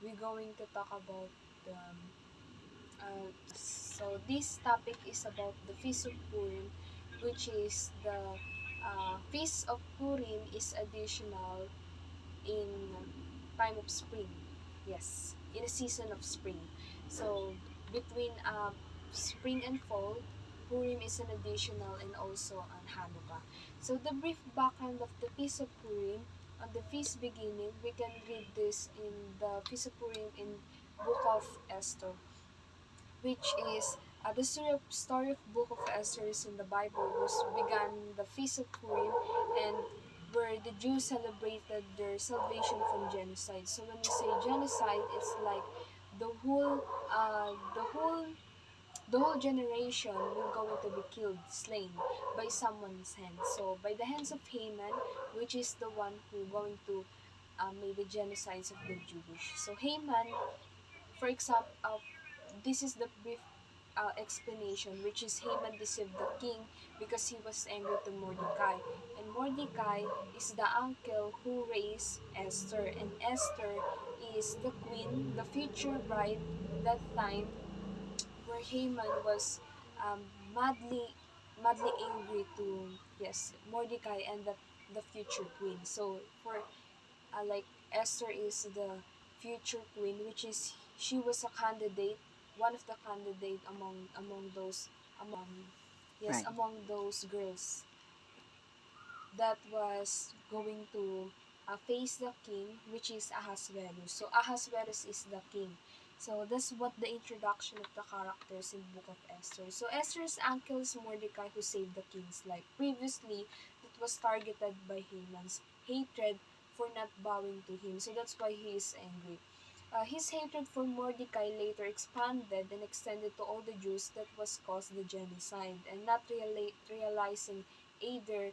we're going to talk about so this topic is about the Feast of Purim, which is the Feast of Purim is additional in time of spring. Yes, in a season of spring. So between spring and fall, Purim is an additional and also on Hanukkah. So the brief background of the Feast of Purim, on the feast beginning, we can read this in the Feast of Purim in Book of Esther, which is the story of Book of Esther is in the Bible was began the Feast of Purim, and where the Jews celebrated their salvation from genocide. So when we say genocide, it's like the whole uh, the whole the whole generation will going to be killed, slain by someone's hand. So by the hands of Haman, which is the one who going to make the genocides of the Jewish. So Haman, for example, this is the brief explanation, which is Haman deceived the king because he was angry to Mordecai. And Mordecai is the uncle who raised Esther, and Esther is the queen, the future bride that time, where Haman was um, madly madly angry to, yes, Mordecai and the future queen. So for like Esther is the future queen, which is she was a candidate, one of the candidate among those yes, Right. among those girls that was going to face the king, which is Ahasuerus. So Ahasuerus is the king. So that's what the introduction of the characters in Book of Esther. So Esther's uncle is Mordecai, who saved the king's life. Previously, it was targeted by Haman's hatred for not bowing to him. So that's why he is angry. His hatred for Mordecai later expanded and extended to all the Jews that was caused the genocide, and not realizing either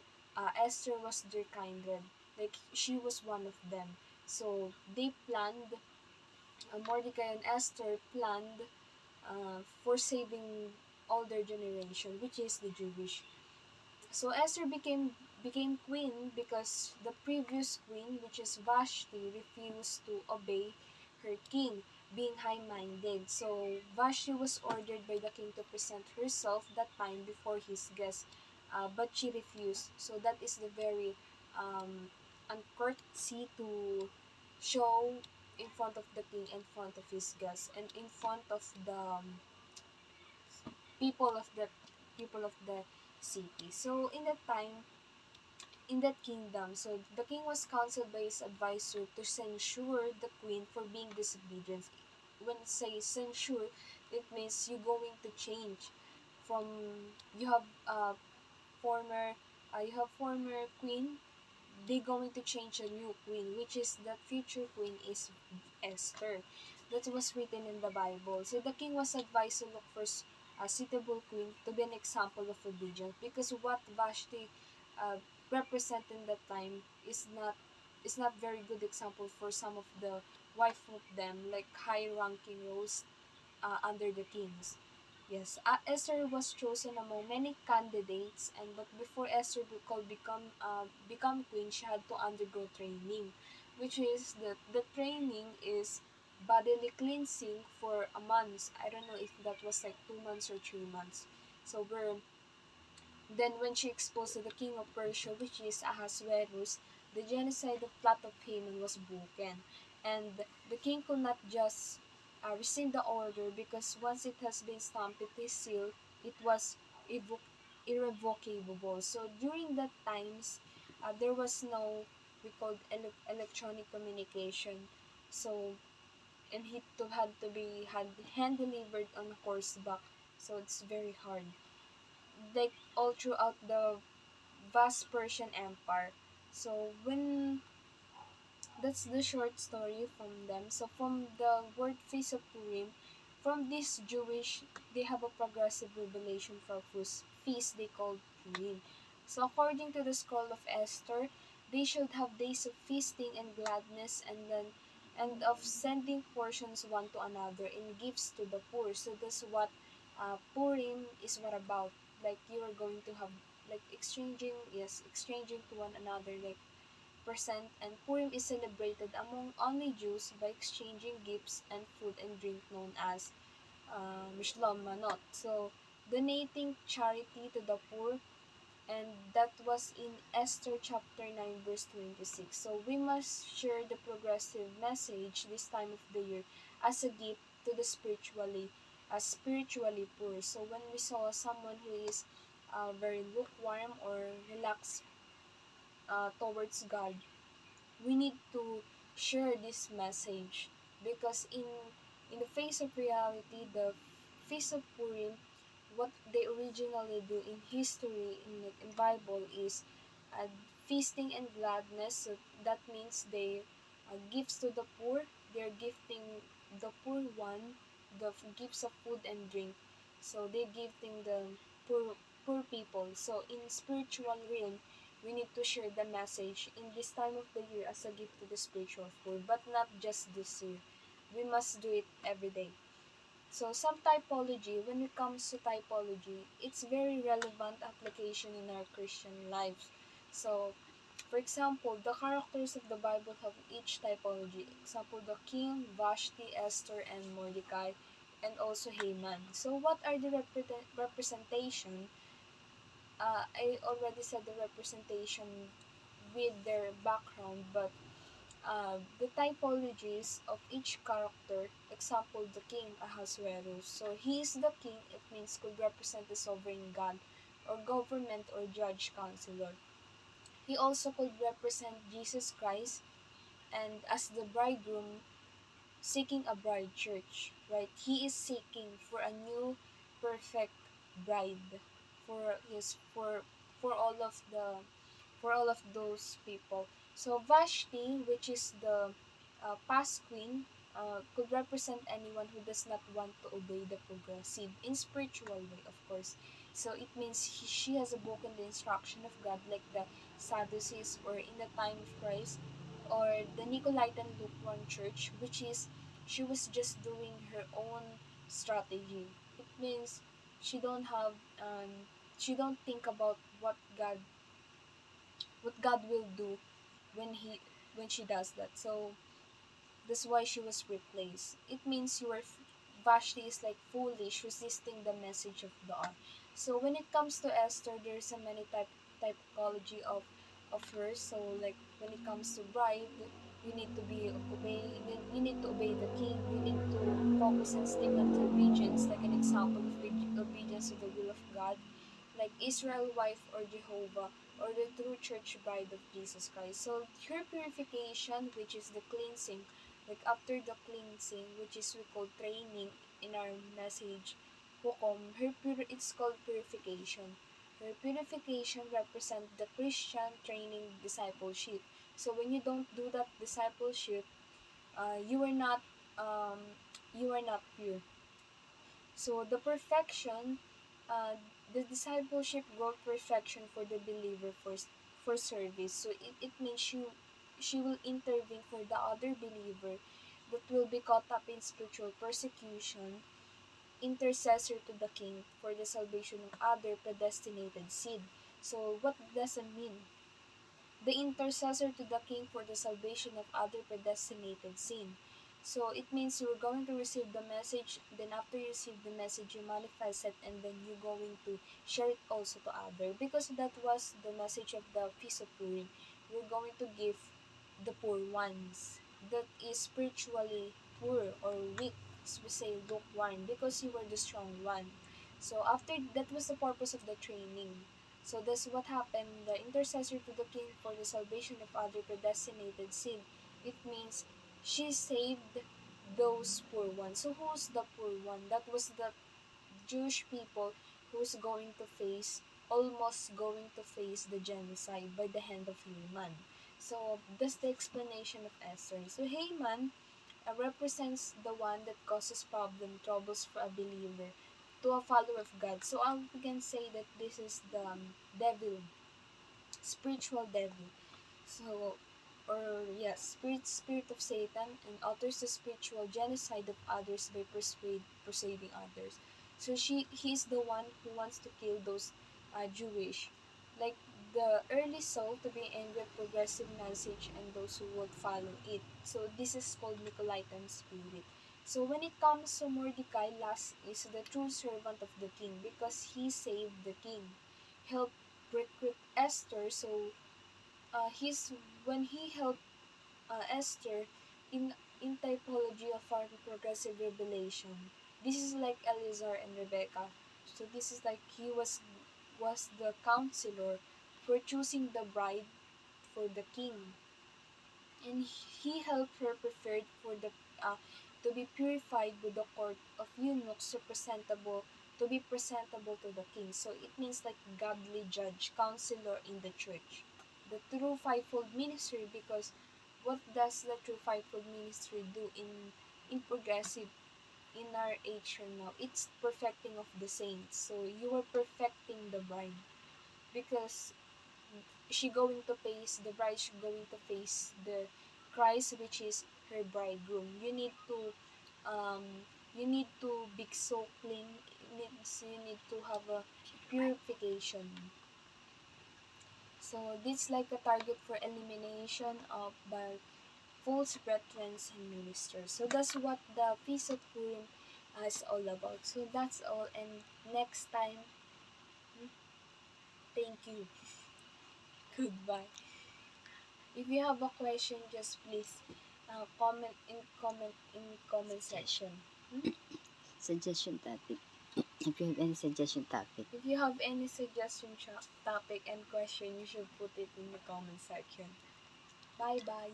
Esther was their kindred, like she was one of them. So they planned, Mordecai and Esther planned for saving all their generation, which is the Jewish. So Esther became queen because the previous queen, which is Vashti, refused to obey her king, being high-minded. So Vashti was ordered by the king to present herself that time before his guests, but she refused. So that is the very uncourtesy to show in front of the king, in front of his guests, and in front of the people of the people of the city. So in that kingdom, so the king was counseled by his advisor to censure the queen for being disobedient. When it says censure, it means you're going to change from you have former you have former queen, they going to change a new queen, which is the future queen is Esther. That was written in the Bible. So the king was advised to look for a suitable queen to be an example of obedience, because what Vashti uh, represented that time is not very good example for some of the wife of them, like high ranking roles under the kings. Yes, Esther was chosen among many candidates, and but before Esther could become queen, she had to undergo training, which is the training is bodily cleansing for a month. I don't know if that was like 2 months or 3 months. So we're then when she exposed to the king of Persia, which is Ahasuerus, the genocide of plot of Haman was broken, and the king could not just rescind the order, because once it has been stamped, it is sealed, it was irrevocable. So during that times, there was no we called electronic communication. So and he to had to be had hand delivered on horseback. So it's very hard, like all throughout the vast Persian Empire. So when that's the short story from them. So from the word Feast of Purim, from this Jewish, they have a progressive revelation for feast they called Purim. So according to the scroll of Esther, they should have days of feasting and gladness, and of sending portions one to another in gifts to the poor. So that's what Purim is what about. Like you are going to have like exchanging, yes, exchanging to one another, like present, and Purim is celebrated among only Jews by exchanging gifts and food and drink known as Mishlam Manot. So, donating charity to the poor, and that was in Esther chapter 9 verse 26. So we must share the progressive message this time of the year as a gift to the spiritually poor. So when we saw someone who is very lukewarm or relaxed towards God, we need to share this message, because in the face of reality, the Feast of Purim, what they originally do in history in Bible is uh, feasting and gladness. So that means they gifts to the poor. They're gifting the poor one the gifts of food and drink. So they're gifting the poor people. So in spiritual realm, we need to share the message in this time of the year as a gift to the spiritual poor, but not just this year. We must do it every day. So some typology, when it comes to typology, it's very relevant application in our Christian lives. So, for example, the characters of the Bible have each typology. Example, the king, Vashti, Esther, and Mordecai, and also Haman. So what are the representation? I already said the representation with their background, but the typologies of each character, example, the king Ahasuerus. So he is the king, it means could represent the sovereign God or government or judge counselor. He also could represent Jesus Christ, and as the bridegroom seeking a bride church, right? He is seeking for a new perfect bride for his for all of the for all of those people. So Vashti, which is the past queen, could represent anyone who does not want to obey the progressive in spiritual way, of course. So it means she has broken the instruction of God, like the Sadducees or in the time of Christ, or the Nicolaitan lukewarm church, which is she was just doing her own strategy. It means she don't have she don't think about what God will do when he when she does that. So that's why she was replaced. It means Vashti is like foolish, resisting the message of God. So when it comes to Esther, there's a many typology of her. So like when it comes to bride, you need to be obey. You need to obey the king. You need to focus and stick unto obedience. Like an example of obedience to the will of God, like Israel wife or Jehovah, or the true church bride of Jesus Christ. So her purification, which is the cleansing, like after the cleansing, which is we call training in our message, hukom, it's called purification. Her purification represent the Christian training discipleship. So when you don't do that discipleship, you are not um, you are not pure. So the perfection, the discipleship growth perfection for the believer for service. So it means she will intervene for the other believer that will be caught up in spiritual persecution, intercessor to the king for the salvation of other predestinated seed. So what does it mean? The intercessor to the king for the salvation of other predestinated sin. So it means you're going to receive the message, then after you receive the message, you manifest it, and then you're going to share it also to others. Because that was the message of the Feast of Purim. We're going to give the poor ones that is spiritually poor or weak, as we say lukewarm, because you were the strong one. So after that was the purpose of the training. So that's what happened. The intercessor to the king for the salvation of other predestinated sin. It means she saved those poor ones. So who's the poor one? That was the Jewish people who's going to face, almost going to face the genocide by the hand of Haman. So that's the explanation of Esther. So Haman represents the one that causes troubles for a believer, to a follower of God. So we can say that this is the devil, spiritual devil. So, or yes, spirit of Satan, and utters the spiritual genocide of others by persuading others. So he's the one who wants to kill those Jewish, like the early soul to be angry at progressive message and those who would follow it. So this is called Nicolaitan spirit. So when it comes to Mordecai, last is the true servant of the king because he saved the king, helped recruit Esther. So he's when he helped Esther in typology of our progressive revelation. This is like Eleazar and Rebecca. So this is like he was the counselor for choosing the bride for the king, and he helped her prepared for the to be purified with the court of eunuchs to be presentable to the king. So it means like godly judge, counselor in the church. The true fivefold ministry, because what does the true fivefold ministry do in progressive in our age right now? It's perfecting of the saints. So you are perfecting the bride because the bride she going to face the Christ, which is her bridegroom. Um you need to be so clean. You need to have a purification. So this like a target for elimination of by false brethren and ministers. So that's what the Feast of Purim is all about. So that's all, and next time, thank you. Goodbye. If you have a question, just please comment section. Suggestion topic. If you have any suggestion topic. If you have any suggestion topic and question, you should put it in the comment section. Bye bye.